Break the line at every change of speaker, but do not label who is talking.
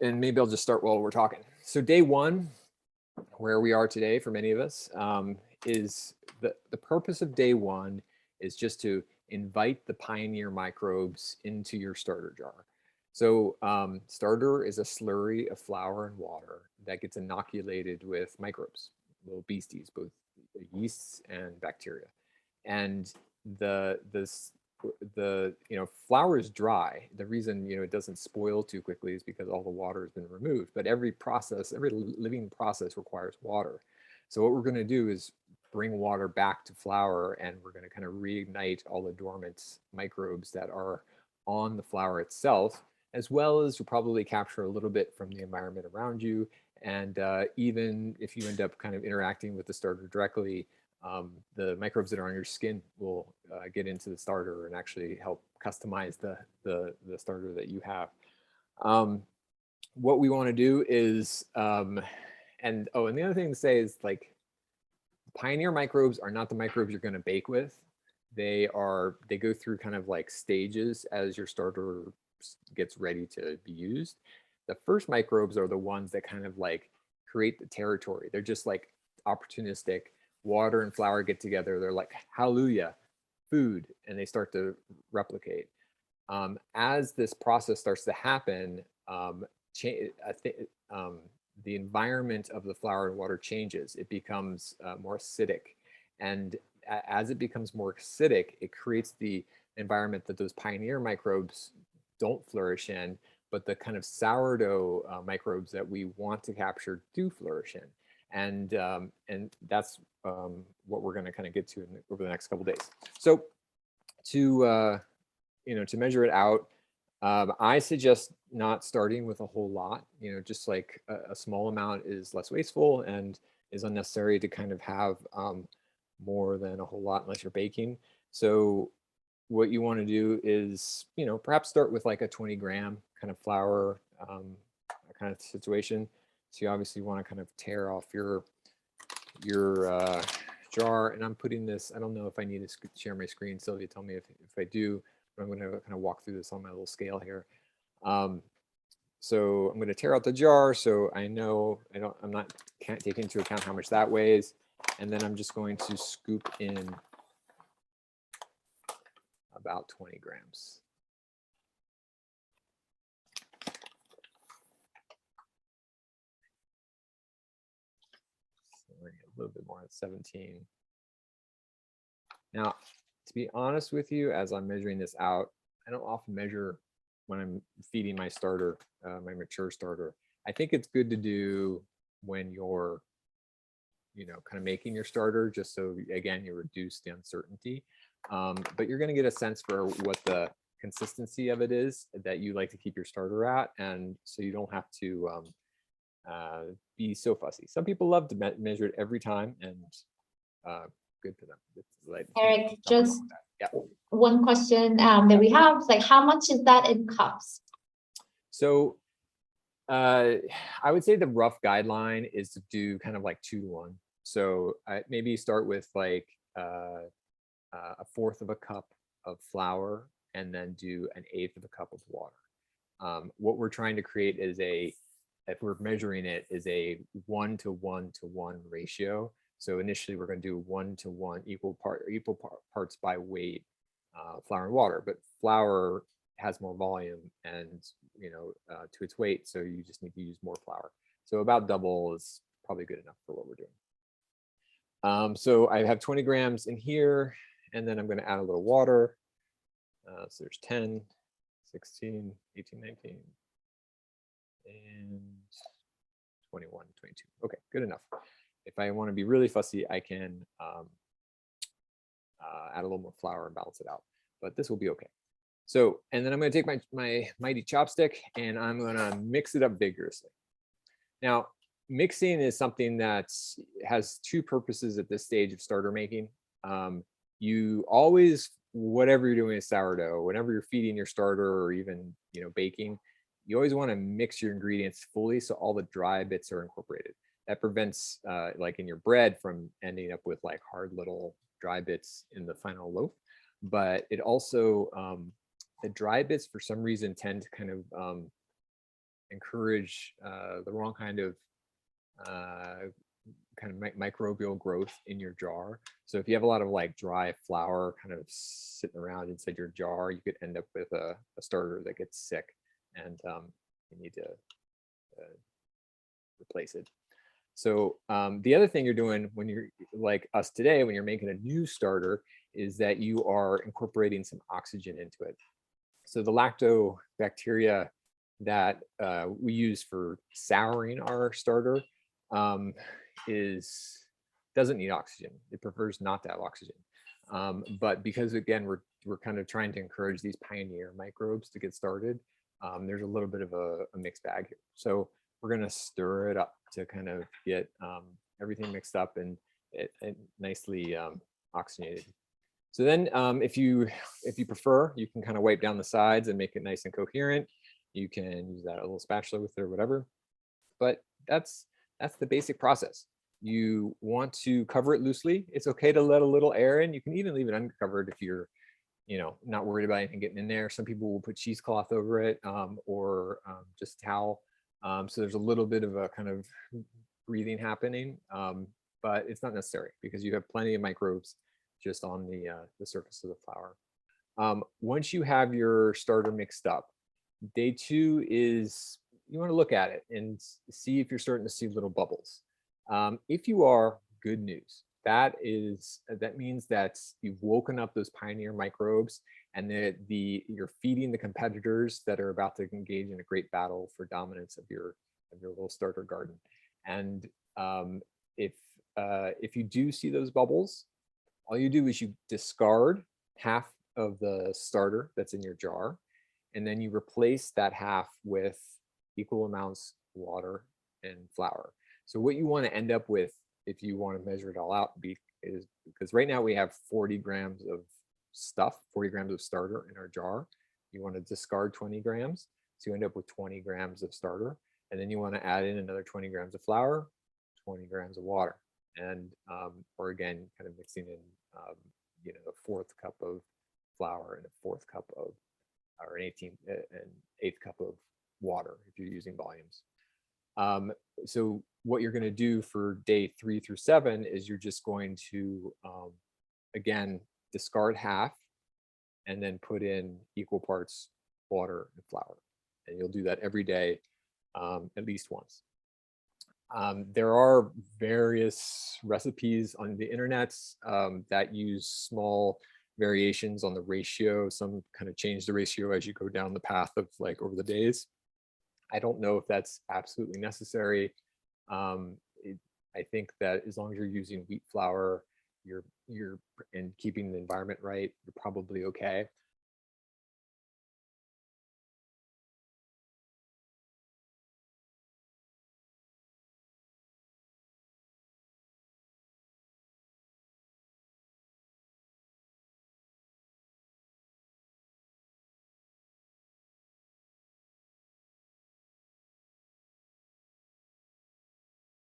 And maybe I'll just start while we're talking. So day one, where we are today for many of us, is the purpose of day one is just to invite the pioneer microbes into your starter jar. So starter is a slurry of flour and water that gets inoculated with microbes, little beasties, both yeasts and bacteria. And the flour is dry. The reason it doesn't spoil too quickly is because all the water has been removed. But every living process requires water. So what we're going to do is bring water back to flour, and we're going to kind of reignite all the dormant microbes that are on the flour itself, as well as you'll probably capture a little bit from the environment around you. And even if you end up kind of interacting with the starter directly, the microbes that are on your skin will get into the starter and actually help customize the starter that you have. What we want to do is, and the other thing to say is, like, pioneer microbes are not the microbes you're going to bake with. They go through kind of like stages as your starter gets ready to be used. The first microbes are the ones that kind of like create the territory. They're just like opportunistic. Water and flour get together. They're like, hallelujah, food, and they start to replicate. As this process starts to happen, the environment of the flour and water changes. It becomes more acidic. And as it becomes more acidic, it creates the environment that those pioneer microbes don't flourish in, but the kind of sourdough microbes that we want to capture do flourish in. And that's what we're going to kind of get to over the next couple of days. So to measure it out, I suggest not starting with a whole lot. Just like a small amount is less wasteful and is unnecessary to kind of have more than a whole lot unless you're baking. So what you want to do is, perhaps start with like a 20-gram kind of flour kind of situation. So you obviously want to kind of tear off your jar. And I'm putting this, I don't know if I need to share my screen. Sylvia, tell me if I do. But I'm going to kind of walk through this on my little scale here. So I'm going to tear out the jar, so I know can't take into account how much that weighs. And then I'm just going to scoop in about 20 grams. A little bit more at 17. Now, to be honest with you, as I'm measuring this out, I don't often measure when I'm feeding my starter, my mature starter. I think it's good to do when you're, kind of making your starter, just so, again, you reduce the uncertainty. But you're going to get a sense for what the consistency of it is that you like to keep your starter at. And so you don't have to be so fussy. Some people love to measure it every time, and good for them. Like,
Erik, just
yeah.
One question that we have, like, how much is that in cups?
So I would say the rough guideline is to do kind of like 2 to 1. So maybe start with like a 1/4 of a cup of flour, and then do an 1/8 of a cup of water. What we're trying to create is if we're measuring it, is a 1 to 1 to 1 ratio. So initially we're going to do 1 to 1 equal parts by weight, flour and water, but flour has more volume and to its weight, so you just need to use more flour. So about double is probably good enough for what we're doing. So I have 20 grams in here, and then I'm going to add a little water. So there's 10, 16, 18, 19, and 21, 22. Okay, good enough. If I want to be really fussy, I can add a little more flour and balance it out, but this will be okay. So, and then I'm going to take my mighty chopstick, and I'm going to mix it up vigorously. Now, mixing is something that has 2 purposes at this stage of starter making. You always, whatever you're doing with sourdough, whenever you're feeding your starter or even baking, you always want to mix your ingredients fully so all the dry bits are incorporated. That prevents, like in your bread, from ending up with like hard little dry bits in the final loaf. But it also, the dry bits for some reason tend to kind of encourage the wrong kind of microbial growth in your jar. So if you have a lot of like dry flour kind of sitting around inside your jar, you could end up with a starter that gets sick, and you need to replace it. So the other thing you're doing when you're like us today, when you're making a new starter, is that you are incorporating some oxygen into it. So the lactobacteria that we use for souring our starter doesn't need oxygen. It prefers not to have oxygen. But because again, we're kind of trying to encourage these pioneer microbes to get started, there's a little bit of a mixed bag here. So we're going to stir it up to kind of get everything mixed up and nicely oxygenated. So then if you prefer, you can kind of wipe down the sides and make it nice and coherent. You can use that little spatula with it or whatever. But that's the basic process. You want to cover it loosely. It's okay to let a little air in. You can even leave it uncovered if you're, not worried about anything getting in there. Some people will put cheesecloth over it or just towel. So there's a little bit of a kind of breathing happening, but it's not necessary because you have plenty of microbes just on the surface of the flour. Once you have your starter mixed up, day 2 is you want to look at it and see if you're starting to see little bubbles. If you are, good news. That means that you've woken up those pioneer microbes, and you're feeding the competitors that are about to engage in a great battle for dominance of your little starter garden. And if you do see those bubbles, all you do is you discard half of the starter that's in your jar, and then you replace that half with equal amounts of water and flour. So what you want to end up with, if you want to measure it all out, is because right now we have 40 grams of stuff, 40 grams of starter in our jar. You want to discard 20 grams. So you end up with 20 grams of starter. And then you want to add in another 20 grams of flour, 20 grams of water. And, or again, kind of mixing in, a fourth cup of flour and a fourth cup of, or an eighth cup of water if you're using volumes. So what you're going to do for day 3 through 7 is you're just going to, again, discard half and then put in equal parts water and flour. And you'll do that every day, at least once. There are various recipes on the internet that use small variations on the ratio. Some kind of change the ratio as you go down the path of like over the days. I don't know if that's absolutely necessary. I think that as long as you're using wheat flour, you're and keeping the environment right, you're probably okay.